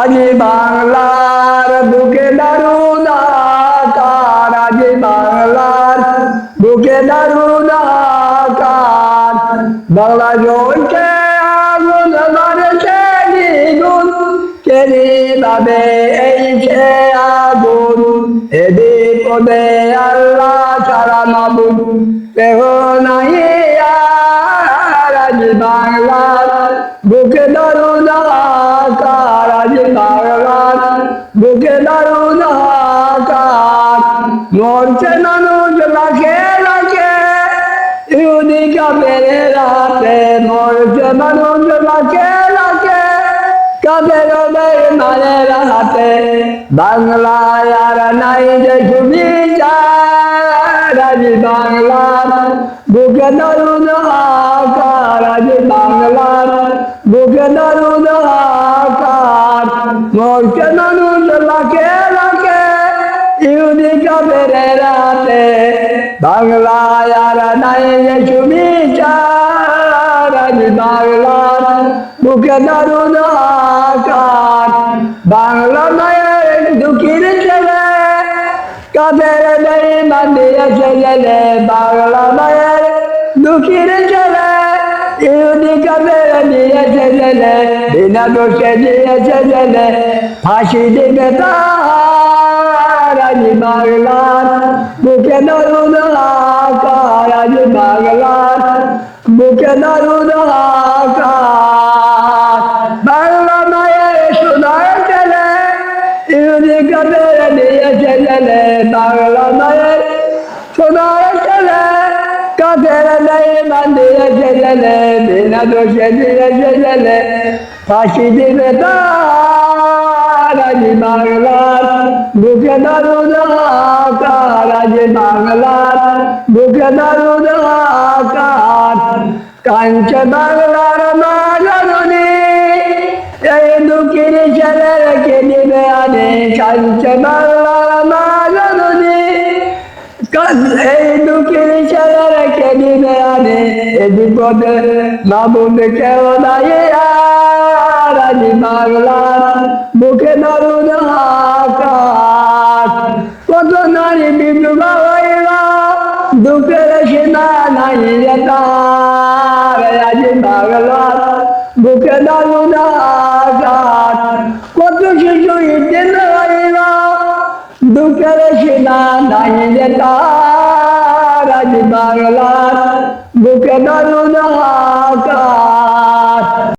আজি বাংলার বুকে দারুণ আকার, আজি বাংলার বুকে দারুণ আকার। বাংলা জ্বলছে আগুন মারছে দ্বিগুণ, কেড়ে ভাবে এই সে আগুন। এ বিপদে আল্লাহ ছাড়া মাবুদ কেহ নাই আর। আজি বাংলার বুকে দারুণ আকার, আজি বাংলার বুকে দারুণ আকার। মরছে মানুষ লাখে লাখে ইহুদি কাফেরের হাতে, মরছে মানুষ লাখে লাখে কাফের বেঈমানের হাতে। বাংলায় আর নাই যে সুবিচার, আজি বাংলার বুকে দারুণ আকার, আজি বাংলার বুকে দারুণ আকার। মরছে মানুষ লাখে লাখে ইহুদি কাফেরের হাতে, বাংলায় আর নাই যে সুবিচার, আজি বাংলার বুকে দারুণ আকার। বাংলা মায়ের দুঃখীর ছেলে কাফের বেঈমান দিয়েছে জেলে, বাংলা মায়ের দুঃখীর ছেলে ইহুদি কাফের দিয়েছে জেলে, বিনা দোষে দিয়েছে জেলে, ফাঁসি দিবে তার। আজি বাংলার বুকে দারুণ আকার, আজি বাংলার বুকে দারুণ আকার। বাংলা মায়ের সোনার ছেলে ইহুদি কাফের দিয়েছে জেলে, বাংলা মায়ের সোনার ছেলে কাফের বেঈমান দিয়েছে জেলে, বিনা দোষে দিয়েছে জেলে, ফাঁসি দিবে তার। আজি বাংলার বুকে দারুণ আকার, আজি বাংলার বুকে দারুণ আকার। কাঁদছে বাংলার মা জননী, এই দুঃখীর ছেলে রেখে দিবে আনে। কাঁদছে বাংলার মা জননী, এই দুঃখীর ছেলে রেখে দিবে আনে। এ বিপদে মাবুদ কেউ নাই আর, আজি বাংলার বুকে দারুণ আকার। কত নারী বিধবা হইল দুঃখের সীমা নাই যে তার, আজি বাংলার বুকে দারুণ আকার। কত শিশু ইতিম হইল দুঃখের সীমা নাই যে তার, আজি বাংলার বুকে দারুণ